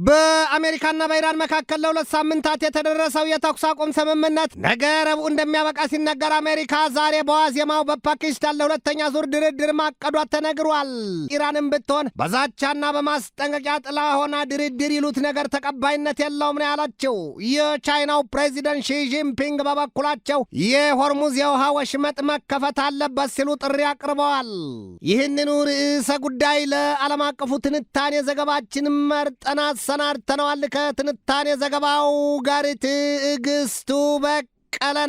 በአሜሪካና በኢራን መካከል ለሁለት ሳምንታት የተደረሰው የተኩስ አቁም ስምምነት ነገ ረቡዕ እንደሚያበቃ ሲነገር አሜሪካ ዛሬ በዋዜማው በፓኪስታን ለሁለተኛ ዙር ድርድር ማቀዷ ተነግሯል። ኢራንም ብትሆን በዛቻና በማስጠንቀቂያ ጥላ ሆና ድርድር ይሉት ነገር ተቀባይነት የለውም ነው ያላቸው። የቻይናው ፕሬዚደንት ሺ ጂንፒንግ በበኩላቸው የሆርሙዝ የውሃ ወሽመጥ መከፈት አለበት ሲሉ ጥሪ አቅርበዋል። ይህንኑ ርዕሰ ጉዳይ ለዓለም አቀፉ ትንታኔ ዘገባችን መርጠናት ሰናድተነዋል። ከትንታኔ ዘገባው ጋር ትዕግስቱ በቀለ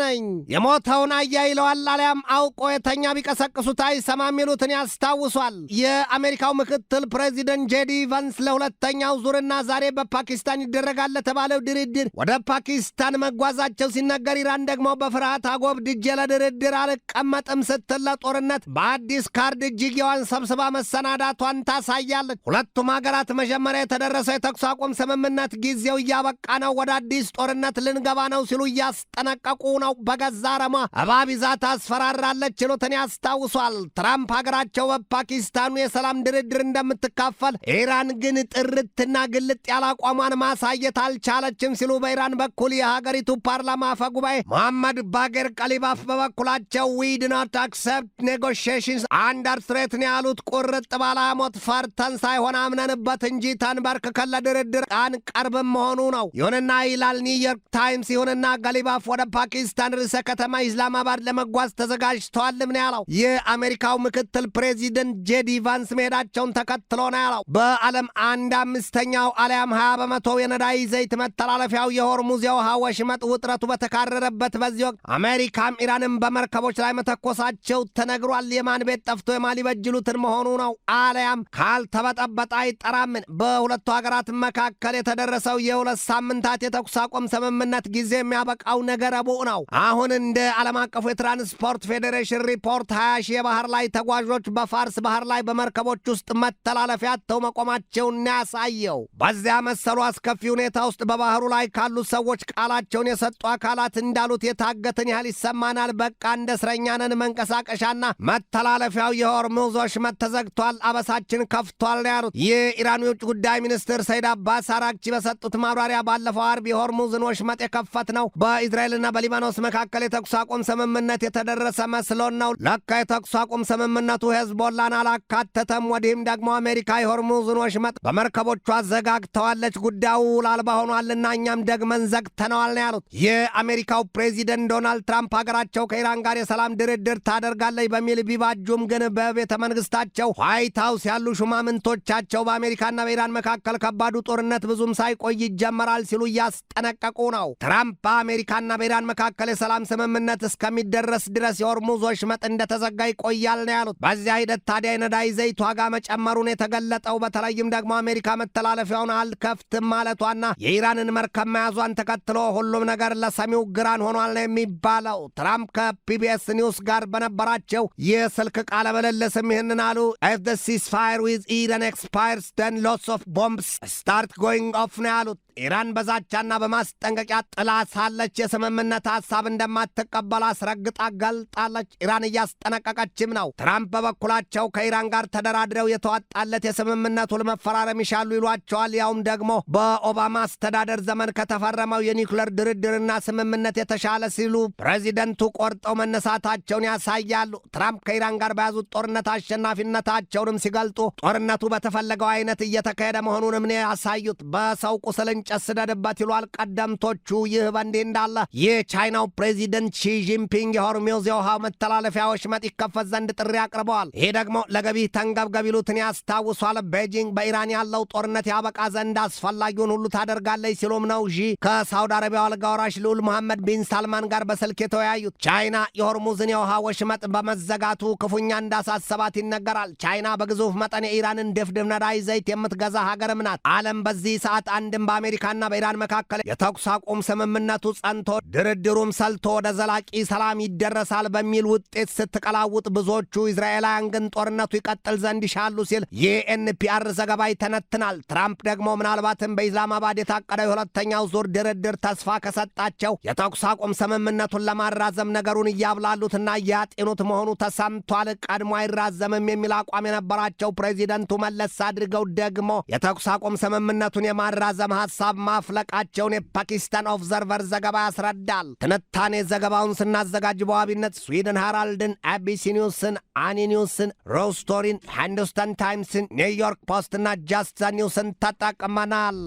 ነኝ። የሞተውን አያይለዋል አሊያም አውቆ የተኛ ቢቀሰቅሱት አይሰማም ይሉትን ያስታውሷል። የአሜሪካው ምክትል ፕሬዚደንት ጄዲ ቫንስ ለሁለተኛው ዙርና ዛሬ በፓኪስታን ይደረጋል ለተባለው ድርድር ወደ ፓኪስታን መጓዛቸው ሲነገር፣ ኢራን ደግሞ በፍርሃት አጎብድጄ ለድርድር አልቀመጥም ስትል ለጦርነት በአዲስ ካርድ እጅጌዋን ሰብስባ መሰናዳቷን ታሳያለች። ሁለቱም ሀገራት መጀመሪያ የተደረሰው የተኩስ አቁም ስምምነት ጊዜው እያበቃ ነው፣ ወደ አዲስ ጦርነት ልንገባ ነው ሲሉ እያስጠነቀቁ ነው። በገዛ ረማ እባብ ይዛ ታስፈራራለች ችሎትን ያስታውሷል። ትራምፕ ሀገራቸው በፓኪስታኑ የሰላም ድርድር እንደምትካፈል፣ ኢራን ግን ጥርትና ግልጥ ያለ አቋሟን ማሳየት አልቻለችም ሲሉ በኢራን በኩል የሀገሪቱ ፓርላማ አፈ ጉባኤ መሐመድ ባጌር ቀሊባፍ በበኩላቸው ዊ ድ ኖት አክሰፕት ኔጎሽዬሽንስ አንደር ትሬት ነው ያሉት። ቁርጥ ባለ ሞት ፈርተን ሳይሆን አምነንበት እንጂ ተንበርክከን ለድርድር አንቀርብም መሆኑ ነው። ይሁንና ይላል ኒውዮርክ ታይምስ፣ ይሁንና ገሊባፍ ወደ ፓኪስታን ርዕሰ ከተማ ኢስላማባድ ለመጓዝ ተዘጋጅተዋልም ነው ያለው። የአሜሪካው ምክትል ፕሬዚደንት ጄዲ ቫንስ መሄዳቸውን ተከትሎ ነው ያለው። በዓለም 1/5 አሊያም 20% የነዳጅ ዘይት መተላለፊያው የሆርሙዝ የውሃ ወሽመጥ ውጥረቱ በተካረረበት በዚህ ወቅት አሜሪካም ኢራንም በመርከቦች ላይ መተኮሳቸው ተነግሯል። የማን ቤት ጠፍቶ የማን ይበጅሉትን መሆኑ ነው። አሊያም ካልተበጠበጠ አይጠራምን። በሁለቱ ሀገራት መካከል የተደረሰው የሁለት ሳምንታት የተኩስ አቁም ስምምነት ጊዜ የሚያበቃው ነገ ረቡዕ ነው። አሁን እንደ ዓለም አቀፉ የትራንስፖርት ፌዴሬሽን ሪፖርት 20 ሺህ የባህር ላይ ተጓዦች በፋርስ ባህር ላይ በመርከቦች ውስጥ መተላለፊያ አጥተው መቆማቸውን ያሳየው። በዚያ መሰሉ አስከፊ ሁኔታ ውስጥ በባህሩ ላይ ካሉት ሰዎች ቃላቸውን የሰጡ አካላት እንዳሉት የታገትን ያህል ይሰማናል። በቃ እንደ እስረኛ ነን። መንቀሳቀሻና መተላለፊያው የሆርሙዝ ወሽመጥ ተዘግቷል፣ አበሳችን ከፍቷል ነው ያሉት። የኢራኑ የውጭ ጉዳይ ሚኒስትር ሰይድ አባስ አራግቺ በሰጡት ማብራሪያ ባለፈው አርብ የሆርሙዝን ወሽመጥ የከፈት ነው በኢዝራኤልና በሊባኖስ መካከል የተኩስ አቁም ስምምነት የተደረሰ መስሎን ነው። ለካ የተኩስ አቁም ስምምነቱ ሄዝቦላን አላካተተም። ወዲህም ደግሞ አሜሪካ የሆርሙዝን ወሽመጥ በመርከቦቿ ዘጋግተዋለች። ጉዳዩ ላልባ ሆኗልና እኛም ደግመን ዘግተነዋል ነው ያሉት። የአሜሪካው ፕሬዚደንት ዶናልድ ትራምፕ ሀገራቸው ከኢራን ጋር የሰላም ድርድር ታደርጋለች በሚል ቢባጁም ግን በቤተ መንግስታቸው ዋይት ሃውስ ያሉ ሹማምንቶቻቸው በአሜሪካና በኢራን መካከል ከባዱ ጦርነት ብዙም ሳይቆይ ይጀመራል ሲሉ እያስጠነቀቁ ነው። ትራምፕ በአሜሪካና በኢራን መካከል የሰላም ስምምነት እስከሚደረስ ድረስ የሆርሙዝ ወሽመጥ እንደተዘጋ ይቆያል ነው ያሉት። በዚያ ሂደት ታዲያ የነዳጅ ዘይት ዋጋ መጨመሩን የተገለጠው በተለይም ደግሞ አሜሪካ መተላለፊያውን አልከፍትም ማለቷና የኢራንን መርከብ መያዟን ተከትሎ ሁሉም ነገር ለሰሚው ግራን ሆኗል ነው የሚባለው። ትራምፕ ከፒቢኤስ ኒውስ ጋር በነበራቸው የስልክ ቃለ ምልልስም ይህንን አሉ። if the ceasefire with Iran expires then lots of bombs start going off ነው ያሉት። ኢራን በዛቻና በማስጠንቀቂያ ጥላ ሳለች የስምምነት ሐሳብ እንደማትቀበል አስረግጣ ገልጣለች። ኢራን እያስጠነቀቀችም ነው። ትራምፕ በበኩላቸው ከኢራን ጋር ተደራድረው የተዋጣለት የስምምነት ውል መፈራረም ይሻሉ ይሏቸዋል። ያውም ደግሞ በኦባማ አስተዳደር ዘመን ከተፈረመው የኒውክሌር ድርድርና ስምምነት የተሻለ ሲሉ ፕሬዚደንቱ ቆርጠው መነሳታቸውን ያሳያሉ። ትራምፕ ከኢራን ጋር በያዙት ጦርነት አሸናፊነታቸውንም ሲገልጡ ጦርነቱ በተፈለገው አይነት እየተካሄደ መሆኑንም ነው ያሳዩት። በሰው ቁስልን ጨስደድበት ይሏል ቀደምቶቹ። ይህ በእንዲህ እንዳለ የቻይናው ፕሬዚደንት ሺ ጂንፒንግ የሆርሙዝ የውሃ መተላለፊያ ወሽመጥ ይከፈት ዘንድ ጥሪ አቅርበዋል። ይሄ ደግሞ ለገቢህ ተንገብገብ ይሉትን ያስታውሷል። ቤጂንግ በኢራን ያለው ጦርነት ያበቃ ዘንድ አስፈላጊውን ሁሉ ታደርጋለች ሲሉም ነው ሺ ከሳውዲ አረቢያው አልጋ ወራሽ ልዑል መሐመድ ቢን ሳልማን ጋር በስልክ የተወያዩት። ቻይና የሆርሙዝን የውሃ ወሽመጥ በመዘጋቱ ክፉኛ እንዳሳሰባት ይነገራል። ቻይና በግዙፍ መጠን የኢራንን ድፍድፍ ነዳጅ ዘይት የምትገዛ ሀገርም ናት። ዓለም በዚህ ሰዓት አንድም በአሜሪካና በኢራን መካከል የተኩስ አቁም ስምምነቱ ጸንቶ ድርድር ድርድሩም ሰልቶ ወደ ዘላቂ ሰላም ይደረሳል በሚል ውጤት ስትቀላውጥ፣ ብዙዎቹ እስራኤላውያን ግን ጦርነቱ ይቀጥል ዘንድ ይሻሉ ሲል የኤንፒአር ዘገባ ይተነትናል። ትራምፕ ደግሞ ምናልባትም በኢስላማባድ የታቀደው የሁለተኛው ዙር ድርድር ተስፋ ከሰጣቸው የተኩስ አቁም ስምምነቱን ለማራዘም ነገሩን እያብላሉትና እያጤኑት መሆኑ ተሰምቷል። ቀድሞ አይራዘምም የሚል አቋም የነበራቸው ፕሬዚደንቱ መለስ አድርገው ደግሞ የተኩስ አቁም ስምምነቱን የማራዘም ሐሳብ ማፍለቃቸውን የፓኪስታን ኦብዘርቨር ዘገባ ያስረዳል። ትንታኔ ዘገባውን ስናዘጋጅ በዋቢነት ስዊድን ሃራልድን፣ አቢሲ ኒውስን፣ አኒ ኒውስን፣ ሮዝ ስቶሪን፣ ሃንዱስታን ታይምስን፣ ኒውዮርክ ፖስትና ጃስት ኒውስን ተጠቅመናል።